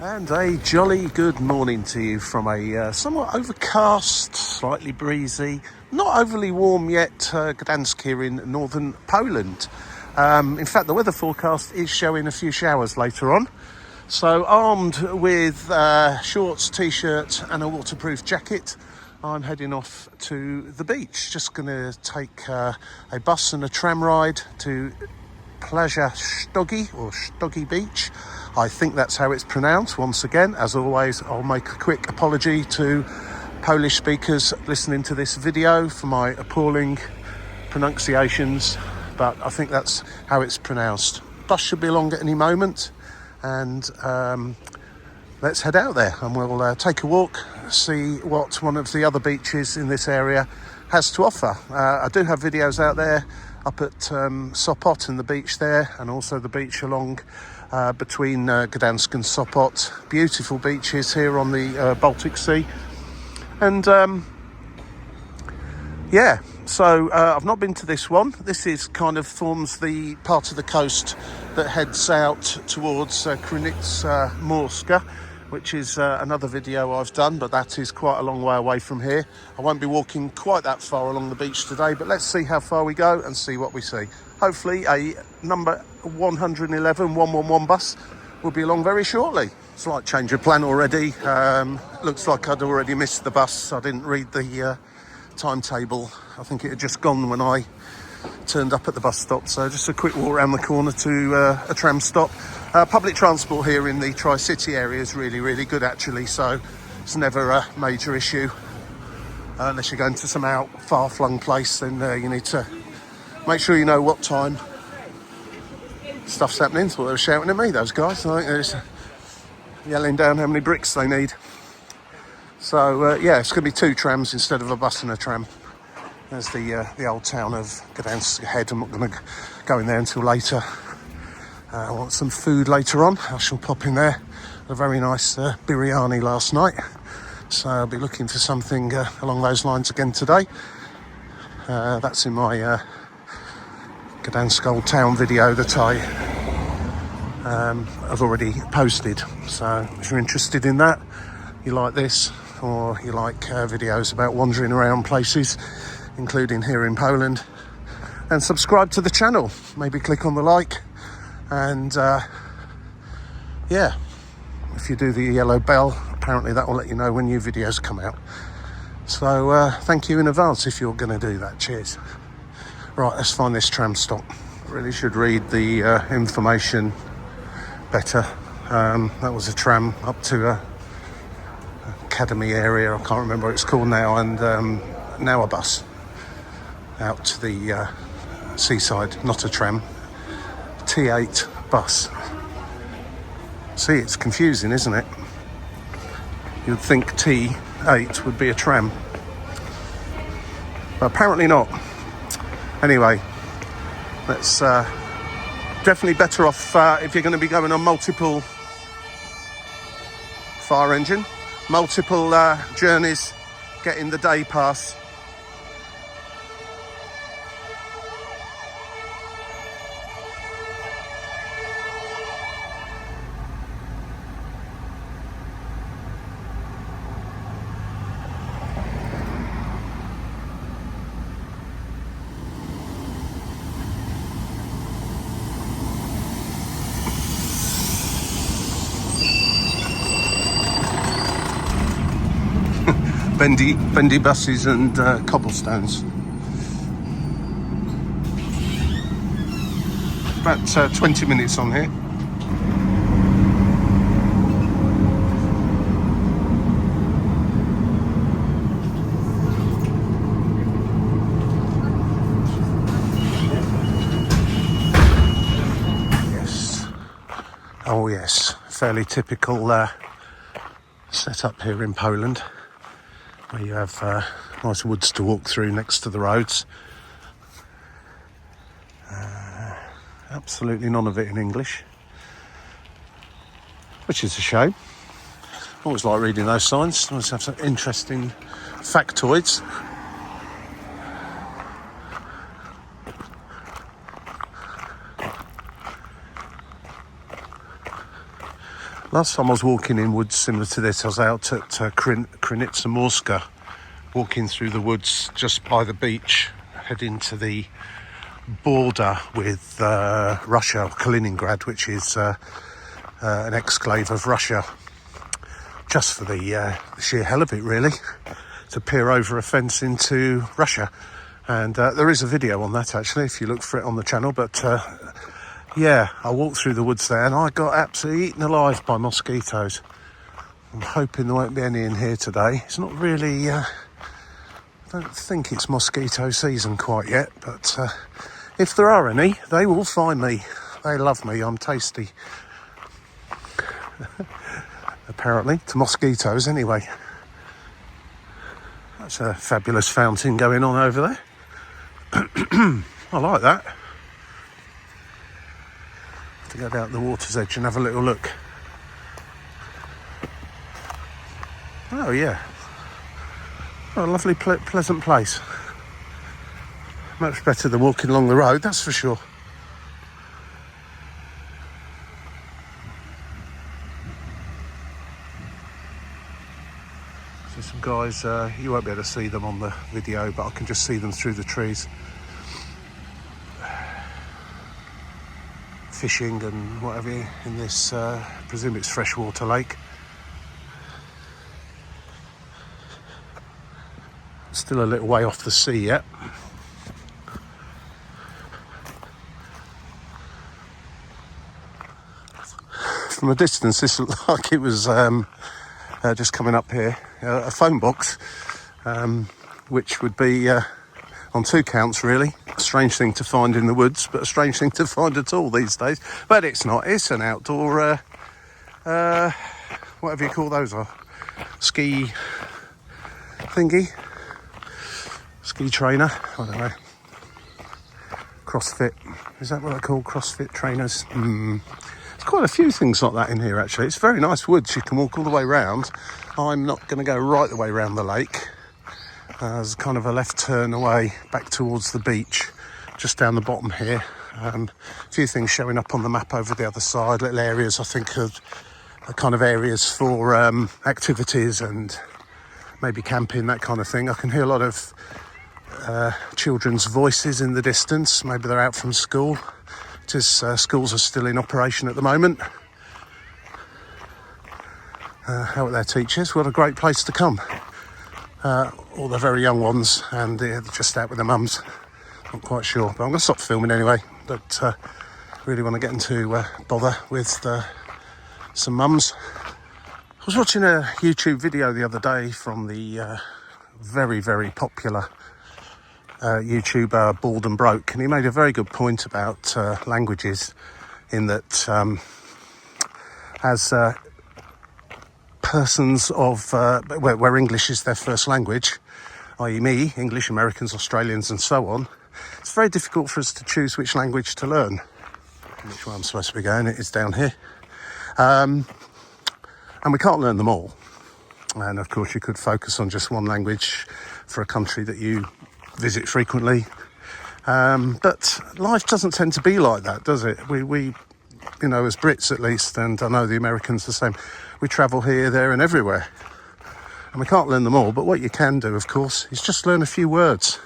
And a jolly good morning to you from a somewhat overcast, slightly breezy, not overly warm yet Gdańsk here in northern Poland. In fact, the weather forecast is showing a few showers later on. So armed with shorts, t-shirt and a waterproof jacket, I'm heading off to the beach. Just going to take a bus and a tram ride to plaza Stogi or Stogi Beach. I think that's how it's pronounced. Once again, as always, I'll make a quick apology to Polish speakers listening to this video for my appalling pronunciations, but I think that's how it's pronounced. Bus should be along at any moment, and let's head out there and we'll take a walk, see what one of the other beaches in this area has to offer. I do have videos out there up at Sopot and the beach there, and also the beach along between Gdańsk and Sopot. Beautiful beaches here on the Baltic Sea. And yeah, so I've not been to this one. This is kind of forms the part of the coast that heads out towards Morska, which is another video I've done, but that is quite a long way away from here. I won't be walking quite that far along the beach today, but let's see how far we go and see what we see. Hopefully a number 111 bus will be along very shortly. Slight change of plan already. Looks like I'd already missed the bus. I didn't read the timetable. I think it had just gone when I turned up at the bus stop. So just a quick walk around the corner to a tram stop. Public transport here in the Tri-City area is really good actually, so it's never a major issue. Unless you're going to some far-flung place, then you need to make sure you know what time stuff's happening. So they were shouting at me, those guys. I think they're just yelling down how many bricks they need. So yeah, it's going to be two trams instead of a bus and a tram. There's the old town of Gdańsk ahead. I'm not going to go in there until later. I want some food later on. I shall pop in there. A very nice biryani last night. So I'll be looking for something along those lines again today. That's in my Gdańsk Old Town video that I have already posted. So if you're interested in that, you like this, or you like videos about wandering around places, including here in Poland, and subscribe to the channel. Maybe click on the like, and yeah, if you do the yellow bell, apparently that will let you know when new videos come out. So thank you in advance if you're going to do that. Cheers. Right, let's find this tram stop. Really should read the information better. That was a tram up to a academy area, I can't remember what it's called now, and now a bus out to the seaside. Not a tram, T8 bus. See, it's confusing, isn't it? You'd think T8 would be a tram, but apparently not. Anyway, let's definitely better off if you're going to be going on multiple fire engine, multiple journeys, getting the day pass. bendy buses and cobblestones. About 20 minutes on here. Yes. Oh yes, fairly typical setup here in Poland, where you have nice woods to walk through next to the roads. Absolutely none of it in English, which is a shame. Always like reading those signs. Always have some interesting factoids. Last time I was walking in woods similar to this, I was out at Krynica, walking through the woods just by the beach, heading to the border with Russia, Kaliningrad, which is an exclave of Russia, just for the sheer hell of it, really, to peer over a fence into Russia. And there is a video on that, actually, if you look for it on the channel. But yeah, I walked through the woods there and I got absolutely eaten alive by mosquitoes. I'm hoping there won't be any in here today. It's not really, I don't think it's mosquito season quite yet, but if there are any, they will find me. They love me, I'm tasty. Apparently, to mosquitoes anyway. That's a fabulous fountain going on over there. I like that. To go down the water's edge and have a little look. Oh yeah. Oh, a lovely pleasant place. Much better than walking along the road, that's for sure. So some guys, you won't be able to see them on the video, but I can just see them through the trees. Fishing and whatever in this, I presume it's freshwater lake. Still a little way off the sea yet. From a distance, this looked like it was just coming up here, a phone box, which would be on two counts, really. A strange thing to find in the woods, but a strange thing to find at all these days. But it's not. It's an outdoor, whatever you call those are, ski thingy, ski trainer. I don't know. CrossFit. Is that what they're called? CrossFit trainers. There's quite a few things like that in here, actually. It's very nice woods. You can walk all the way round. I'm not going to go right the way around the lake. There's kind of a left turn away back towards the beach, just down the bottom here. A few things showing up on the map over the other side, little areas I think are kind of areas for activities and maybe camping, that kind of thing. I can hear a lot of children's voices in the distance. Maybe they're out from school. It is, schools are still in operation at the moment. Out with their teachers. What a great place to come. All the very young ones, and they're just out with their mums. Not quite sure, but I'm going to stop filming anyway. But really want to get into bother with some mums. I was watching a YouTube video the other day from the very, very popular YouTuber Bald and Broke, and he made a very good point about languages, in that as persons of where English is their first language, i.e. me, English, Americans, Australians and so on, it's very difficult for us to choose which language to learn. Which way I'm supposed to be going, it is down here. And we can't learn them all. And of course you could focus on just one language for a country that you visit frequently. But life doesn't tend to be like that, does it? We you know, as Brits at least, and I know the Americans the same, we travel here, there and everywhere. And we can't learn them all, but what you can do, of course, is just learn a few words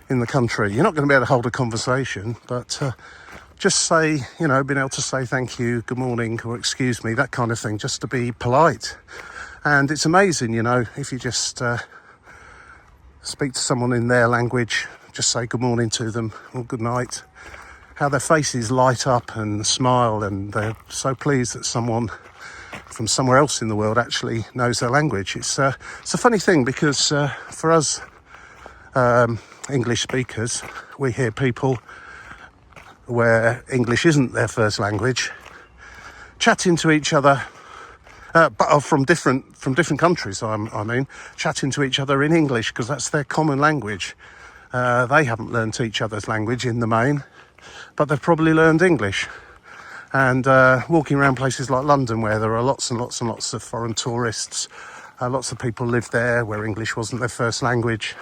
in the country. You're not going to be able to hold a conversation, but just say, you know, being able to say thank you, good morning, or excuse me, that kind of thing, just to be polite. And it's amazing, you know, if you just speak to someone in their language, just say good morning to them or good night, how their faces light up and smile, and they're so pleased that someone from somewhere else in the world actually knows their language. It's a funny thing, because for us English speakers, we hear people where English isn't their first language chatting to each other, but from different countries. I mean, chatting to each other in English, because that's their common language. They haven't learnt each other's language in the main, but they've probably learned English. And walking around places like London, where there are lots and lots and lots of foreign tourists, lots of people live there where English wasn't their first language,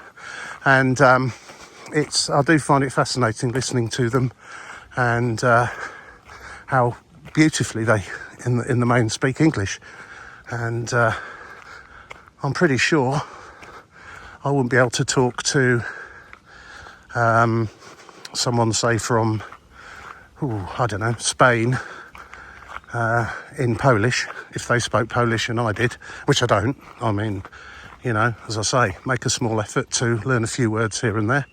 and I do find it fascinating listening to them, and how beautifully they in the main speak English, and I'm pretty sure I wouldn't be able to talk to someone, say from, I don't know, Spain, in Polish, if they spoke Polish and I did, which I don't. I mean, you know, as I say, make a small effort to learn a few words here and there.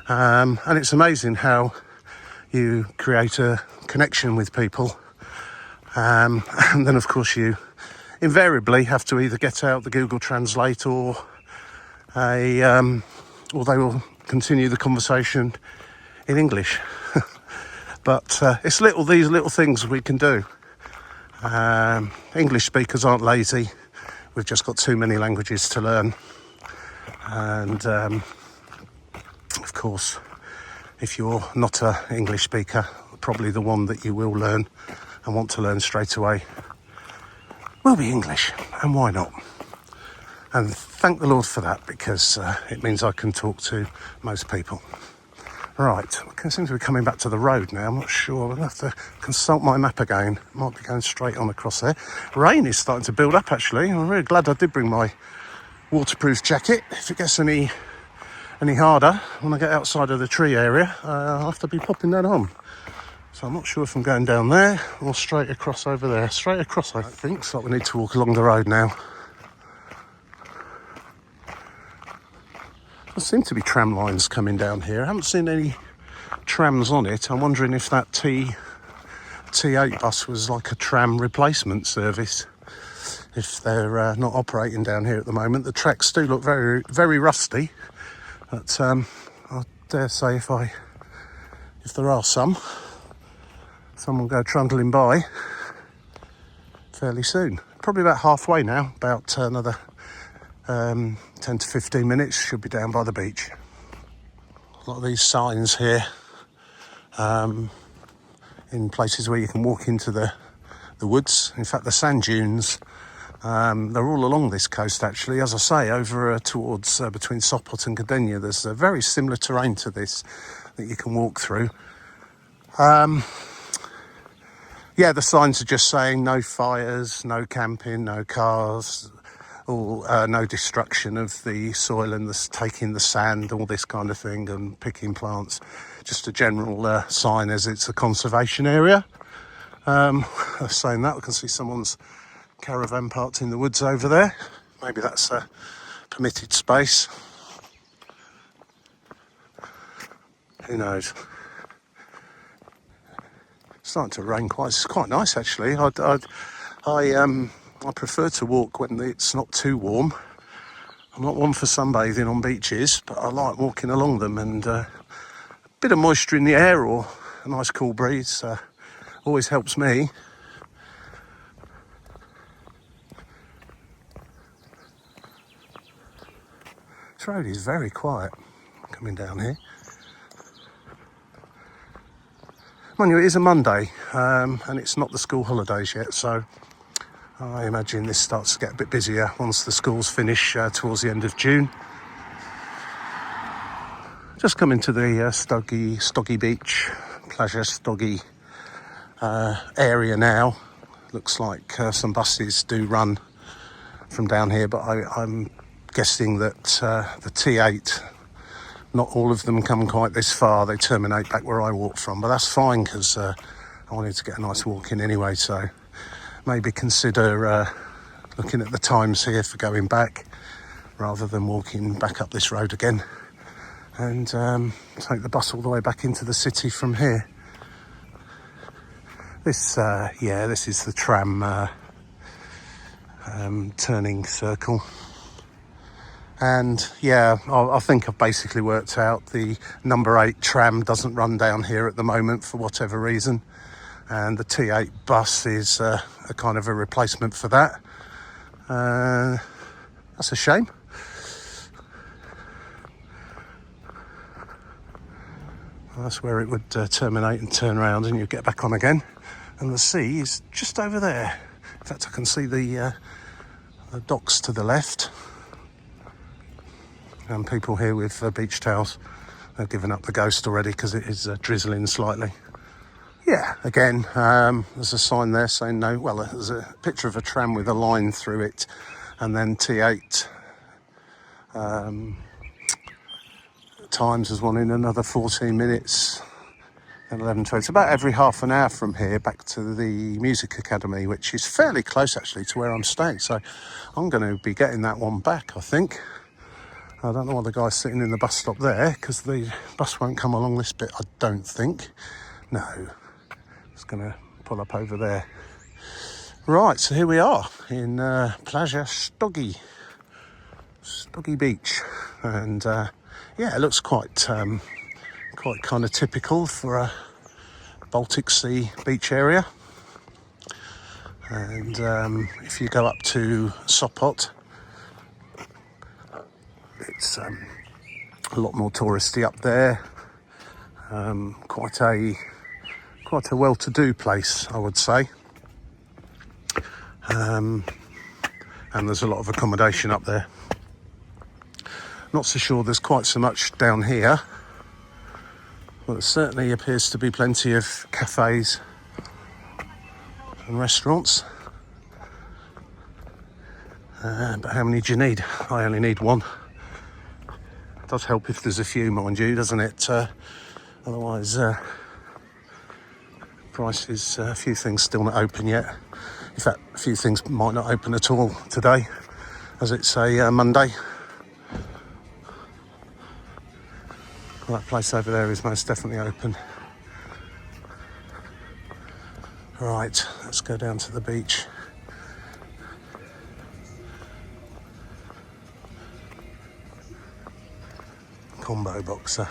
And it's amazing how you create a connection with people. And then, of course, you invariably have to either get out the Google Translate or they will continue the conversation in English. But it's these little things we can do. English speakers aren't lazy. We've just got too many languages to learn. And of course, if you're not an English speaker, probably the one that you will learn and want to learn straight away will be English. And why not? And thank the Lord for that, because it means I can talk to most people. Right, I seem to be coming back to the road now. I'm not sure. I'll have to consult my map again. Might be going straight on across there. Rain is starting to build up, actually. I'm really glad I did bring my waterproof jacket. If it gets any harder when I get outside of the tree area, I'll have to be popping that on. So I'm not sure if I'm going down there or straight across over there. Straight across, I think. So we need to walk along the road now. There seem to be tram lines coming down here. I haven't seen any trams on it. I'm wondering if that T8 bus was like a tram replacement service. If they're not operating down here at the moment. The tracks do look very, very rusty. But I dare say if there are some will go trundling by fairly soon. Probably about halfway now. About another 10 to 15 minutes, should be down by the beach. A lot of these signs here in places where you can walk into the woods. In fact, the sand dunes, they're all along this coast actually. As I say, over towards between Sopot and Gdynia, there's a very similar terrain to this that you can walk through. Yeah, the signs are just saying no fires, no camping, no cars, or no destruction of the soil and taking the sand, all this kind of thing, and picking plants. Just a general sign as it's a conservation area. Saying that, we can see someone's caravan parked in the woods over there. Maybe that's a permitted space. Who knows? It's starting to rain it's quite nice actually. I prefer to walk when it's not too warm. I'm not one for sunbathing on beaches, but I like walking along them, and a bit of moisture in the air or a nice cool breeze always helps me. This road is very quiet coming down here. Mind you, it is a Monday, and it's not the school holidays yet, so I imagine this starts to get a bit busier once the schools finish towards the end of June. Just coming to the Stogi Beach, Plaza Stogi area now. Looks like some buses do run from down here, but I'm guessing that the T8, not all of them come quite this far. They terminate back where I walked from, but that's fine because I wanted to get a nice walk in anyway, so maybe consider looking at the times here for going back rather than walking back up this road again, and take the bus all the way back into the city from here. This is the tram turning circle. And yeah, I think I've basically worked out the number 8 tram doesn't run down here at the moment for whatever reason. And the T8 bus is a kind of a replacement for that. That's a shame. Well, that's where it would terminate and turn around and you get back on again. And the sea is just over there. In fact, I can see the docks to the left. And people here with beach towels. They've given up the ghost already because it is drizzling slightly. Yeah, again, there's a sign there saying no. Well, there's a picture of a tram with a line through it, and then T8 times as one in another 14 minutes and 11:20. It's about every half an hour from here back to the music academy, which is fairly close actually to where I'm staying. So I'm going to be getting that one back, I think. I don't know why the guy's sitting in the bus stop there, because the bus won't come along this bit, I don't think. No, it's going to pull up over there. Right, so here we are in Plaza Stogi Beach, and yeah, it looks quite kind of typical for a Baltic Sea beach area. And if you go up to Sopot, it's a lot more touristy up there. Quite a well-to-do place, I would say. And there's a lot of accommodation up there. Not so sure there's quite so much down here. Well, there certainly appears to be plenty of cafes and restaurants. But how many do you need? I only need one. It does help if there's a few, mind you, doesn't it? Otherwise, prices, a few things still not open yet. In fact, a few things might not open at all today, as it's a Monday. Well, that place over there is most definitely open. Right, let's go down to the beach. Combo boxer.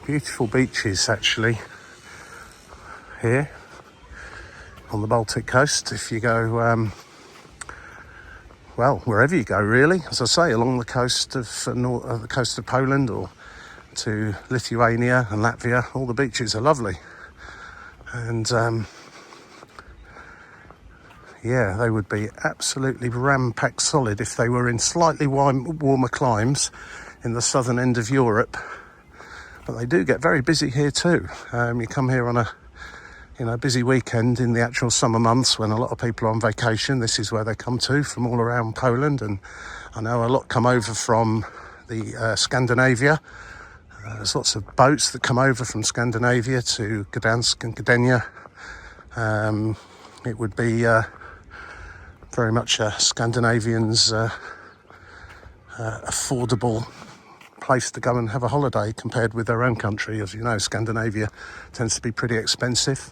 Beautiful beaches actually here on the Baltic coast. If you go, well, wherever you go really, as I say, along the coast of the coast of Poland or to Lithuania and Latvia, all the beaches are lovely. And yeah, they would be absolutely ram-packed solid if they were in slightly warmer climes in the southern end of Europe. But they do get very busy here too. You come here on a busy weekend in the actual summer months when a lot of people are on vacation. This is where they come to from all around Poland, and I know a lot come over from the Scandinavia. There's lots of boats that come over from Scandinavia to Gdańsk and Gdynia. It would be very much a Scandinavian's affordable place to go and have a holiday compared with their own country. As you know, Scandinavia tends to be pretty expensive.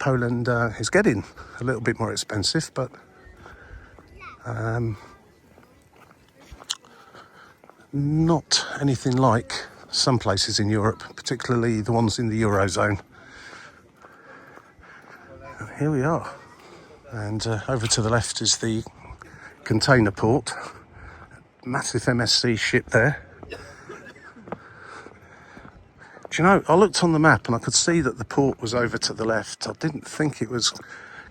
Poland is getting a little bit more expensive, but not anything like some places in Europe, particularly the ones in the Eurozone. And here we are, and over to the left is the container port. Massive MSC ship there. Do you know, I looked on the map and I could see that the port was over to the left. I didn't think it was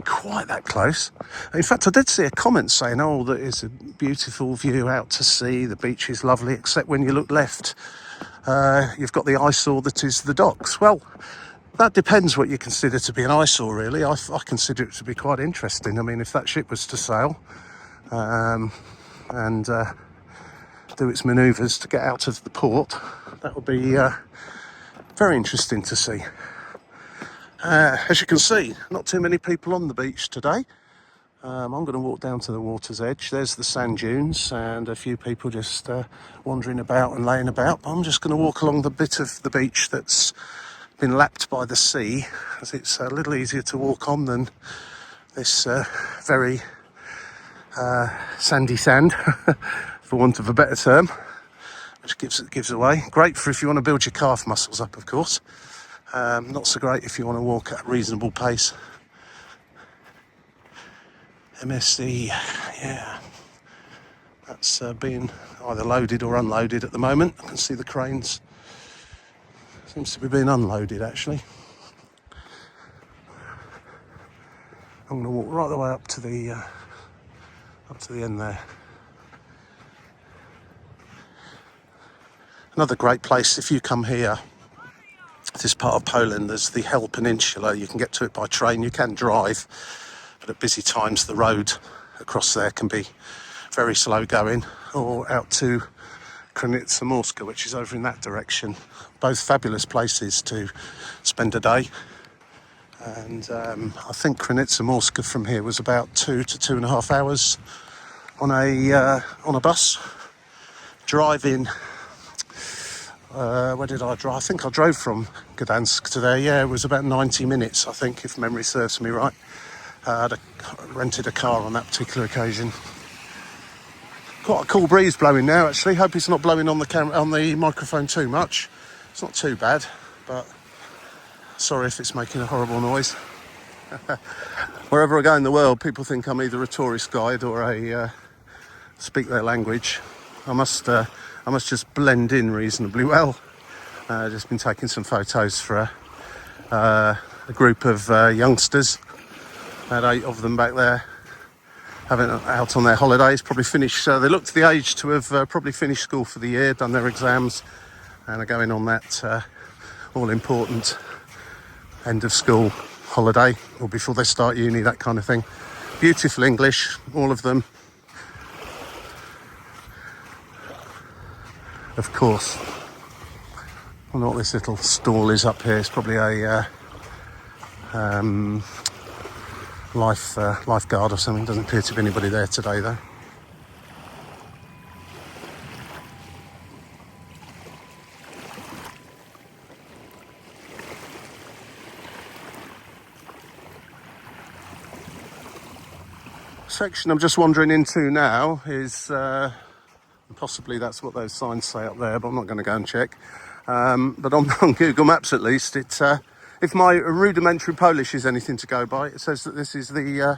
quite that close. In fact, I did see a comment saying, oh, that is a beautiful view out to sea, the beach is lovely, except when you look left, you've got the eyesore that is the docks. Well, that depends what you consider to be an eyesore, really. I consider it to be quite interesting. I mean, if that ship was to sail and do its manoeuvres to get out of the port, that would be very interesting to see. As you can see, not too many people on the beach today. I'm going to walk down to the water's edge. There's the sand dunes and a few people just wandering about and laying about. I'm just going to walk along the bit of the beach that's been lapped by the sea, as it's a little easier to walk on than this very sandy sand, for want of a better term, which gives away. Great for if you want to build your calf muscles up, of course. Not so great if you want to walk at a reasonable pace. MSC, yeah, that's being either loaded or unloaded at the moment. I can see the cranes. Seems to be being unloaded, actually. I'm going to walk right the way up to the end there. Another great place, if you come here, this part of Poland, there's the Hel Peninsula. You can get to it by train, you can drive, but at busy times the road across there can be very slow going, or out to Krynica, which is over in that direction. Both fabulous places to spend a day. And I think Krynica from here was about 2 to 2.5 hours on a bus. Driving, where did I drive? I think I drove from Gdansk to there. Yeah, it was about 90 minutes, I think, if memory serves me right. I rented a car on that particular occasion. Quite a cool breeze blowing now, actually. Hope it's not blowing on the microphone too much. It's not too bad, but sorry if it's making a horrible noise. Wherever I go in the world, people think I'm either a tourist guide or a speak their language. I must just blend in reasonably well. Just been taking some photos for a group of youngsters. I had 8 of them back there, having out on their holidays. Probably finished. They looked the age to have probably finished school for the year, done their exams, and are going on that all-important end of school holiday, or before they start uni, that kind of thing. Beautiful English, all of them. Of course. I wonder what this little stall is up here. It's probably a lifeguard or something. Doesn't appear to be anybody there today though. Section I'm just wandering into now is possibly that's what those signs say up there, but I'm not going to go and check. But on Google Maps at least, it's if my rudimentary Polish is anything to go by, it says that this is the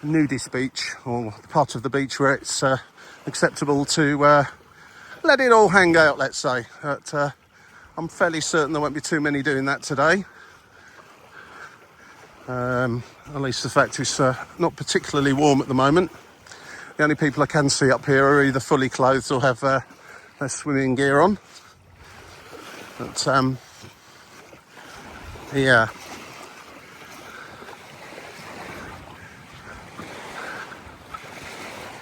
nudist beach, or the part of the beach where it's acceptable to let it all hang out, let's say. But I'm fairly certain there won't be too many doing that today. At least the fact it's not particularly warm at the moment. The only people I can see up here are either fully clothed or have their swimming gear on. But yeah.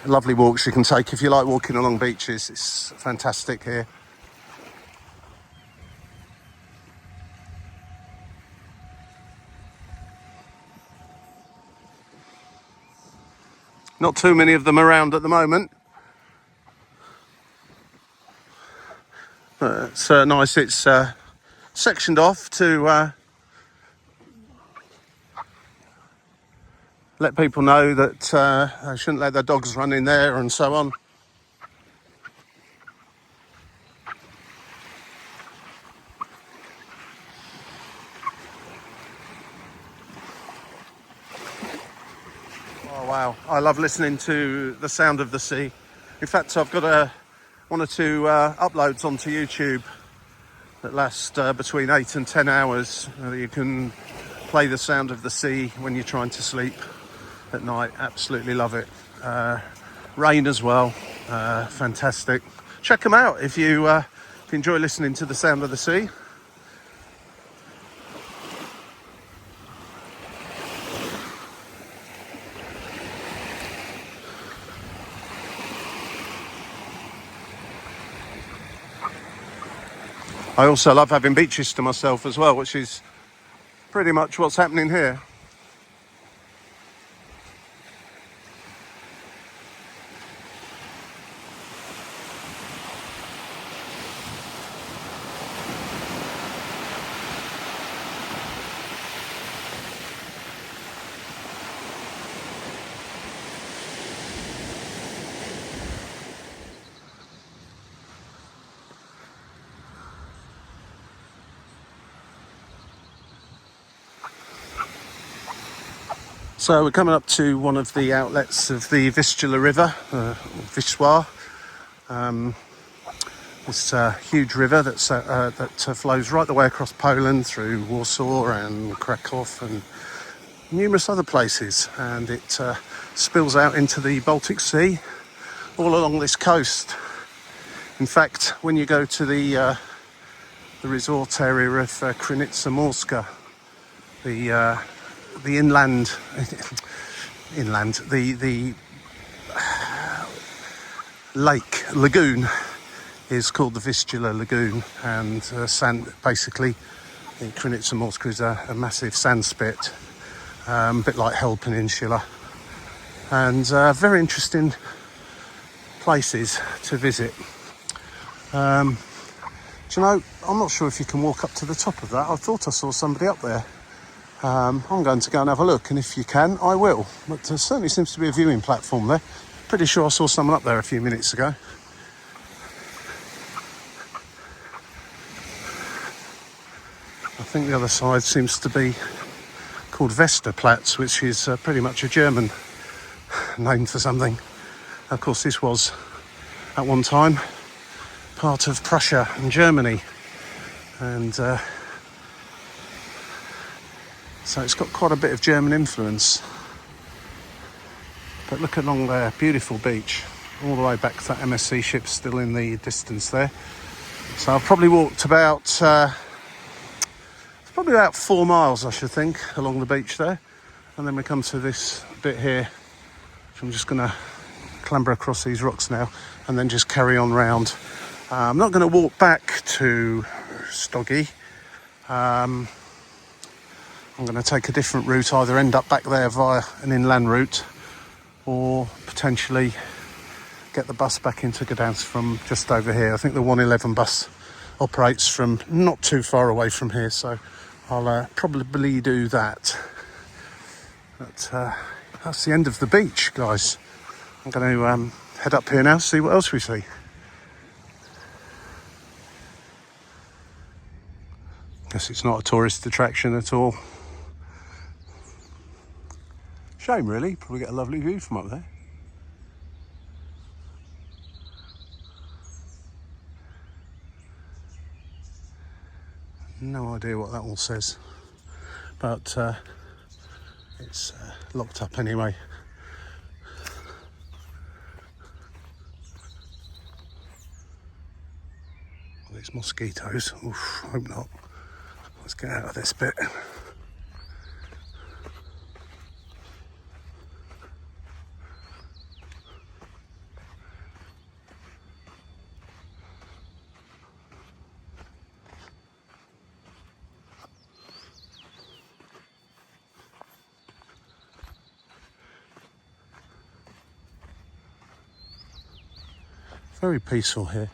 Lovely walks you can take if you like walking along beaches. It's fantastic here. Not too many of them around at the moment. It's nice. It's sectioned off to let people know that they shouldn't let their dogs run in there and so on. Oh wow, I love listening to the sound of the sea. In fact, I've got one or two uploads onto YouTube that last between 8 and 10 hours. You can play the sound of the sea when you're trying to sleep at night. Absolutely love it. Rain as well. Fantastic. Check them out if you enjoy listening to the sound of the sea. I also love having beaches to myself as well, which is pretty much what's happening here. So we're coming up to one of the outlets of the Vistula River, Wisła. This huge river that flows right the way across Poland through Warsaw and Krakow and numerous other places, and it spills out into the Baltic Sea all along this coast. In fact, when you go to the resort area of Krynica Morska, the inland the lake lagoon is called the Vistula Lagoon, and basically the Krynica Morska is a massive sand spit, a bit like Hell Peninsula, and very interesting places to visit. Do you know, I'm not sure if you can walk up to the top of that. I thought I saw somebody up there. I'm going to go and have a look, and if you can, I will. But there certainly seems to be a viewing platform there. Pretty sure I saw someone up there a few minutes ago. I think the other side seems to be called Westerplatz, which is pretty much a German name for something. Of course, this was at one time part of Prussia and Germany, and so it's got quite a bit of German influence. But look along there, beautiful beach, all the way back to that MSC ship still in the distance there. So I've probably walked about it's probably about 4 miles, I should think, along the beach there, and then we come to this bit here, which I'm just going to clamber across these rocks now and then just carry on round. I'm not going to walk back to Stogi. I'm going to take a different route, either end up back there via an inland route or potentially get the bus back into Gdańsk from just over here. I think the 111 bus operates from not too far away from here, so I'll probably do that. But that's the end of the beach, guys. I'm going to head up here now, see what else we see. Guess it's not a tourist attraction at all. Shame, really. Probably get a lovely view from up there. No idea what that all says, but it's locked up anyway. Well, these mosquitoes. Oof, hope not. Let's get out of this bit. Very peaceful here.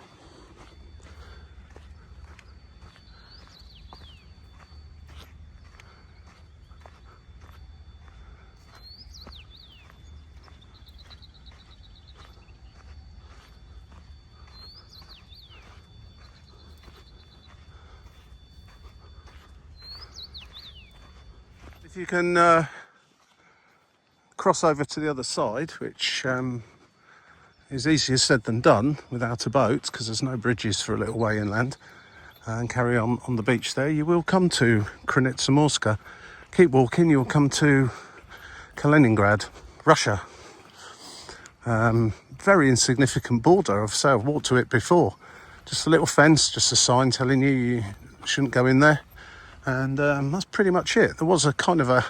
If you can cross over to the other side, which is easier said than done without a boat, because there's no bridges for a little way inland, and carry on the beach there, you will come to Krynica Morska. Keep walking, you'll come to Kaliningrad, Russia. Very insignificant border. I've walked to it before. Just a little fence, just a sign telling you shouldn't go in there. And that's pretty much it. There was a kind of a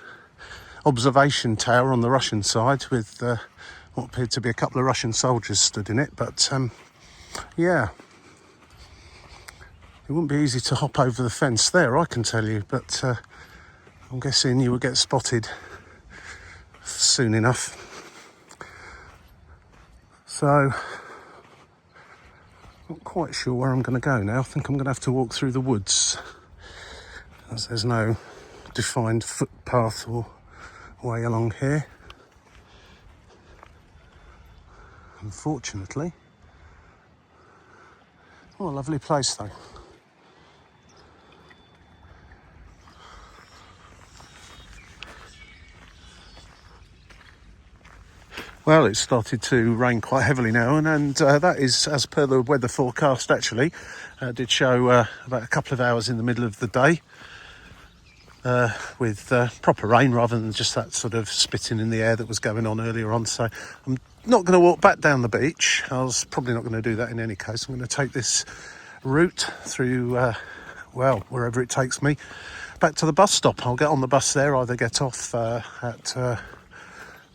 observation tower on the Russian side with what appeared to be a couple of Russian soldiers stood in it, but yeah, it wouldn't be easy to hop over the fence there, I can tell you, but I'm guessing you will get spotted soon enough. So, not quite sure where I'm going to go now. I think I'm going to have to walk through the woods, as there's no defined footpath or way along here, unfortunately. Oh, a lovely place though. Well, it's started to rain quite heavily now, and that is as per the weather forecast actually. Did show about a couple of hours in the middle of the day. with proper rain rather than just that sort of spitting in the air that was going on earlier on. So I'm not going to walk back down the beach. I was probably not going to do that in any case. I'm going to take this route through, well, wherever it takes me, back to the bus stop. I'll get on the bus there, either get off at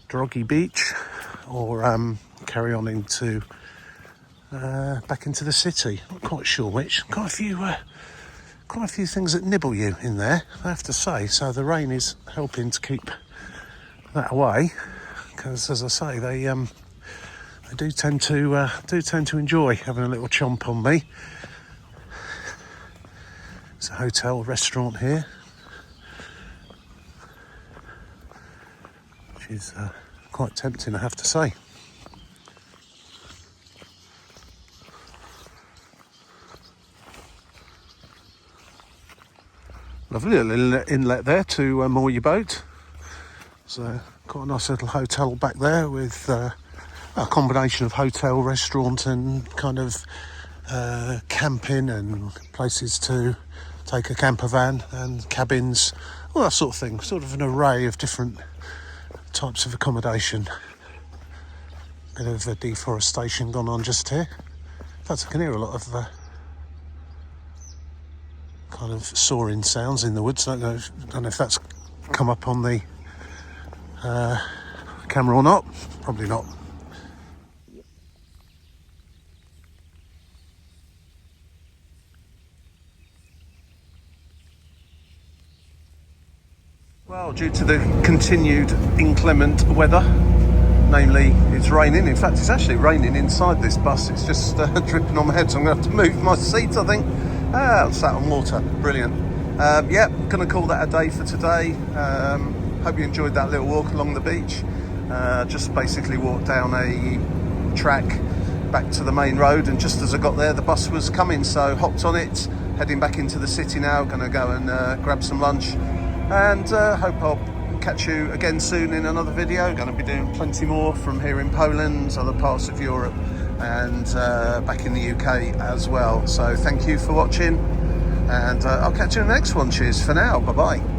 Stogi Beach or carry on into back into the city. Not quite sure which. Quite a few things that nibble you in there, I have to say. So the rain is helping to keep that away, because, as I say, they do tend to enjoy having a little chomp on me. It's a hotel restaurant here, which is quite tempting, I have to say. Lovely little inlet there to moor your boat. So quite a nice little hotel back there with a combination of hotel, restaurant and kind of camping and places to take a camper van and cabins, all that sort of thing. Sort of an array of different types of accommodation. Bit of deforestation gone on just here. In fact, I can hear a lot of kind of soaring sounds in the woods. I don't know if that's come up on the camera or not. Probably not. Well, due to the continued inclement weather, namely it's raining. In fact, it's actually raining inside this bus. It's just dripping on my head, so I'm going to have to move my seat, I think. I'm sat on water. Brilliant. Yeah, going to call that a day for today. Hope you enjoyed that little walk along the beach. Just basically walked down a track back to the main road, and just as I got there, the bus was coming, so hopped on it, heading back into the city now. Going to go and grab some lunch, and hope I'll catch you again soon in another video. Going to be doing plenty more from here in Poland, other parts of Europe, and back in the UK as well. So thank you for watching, and I'll catch you in the next one. Cheers for now. Bye bye.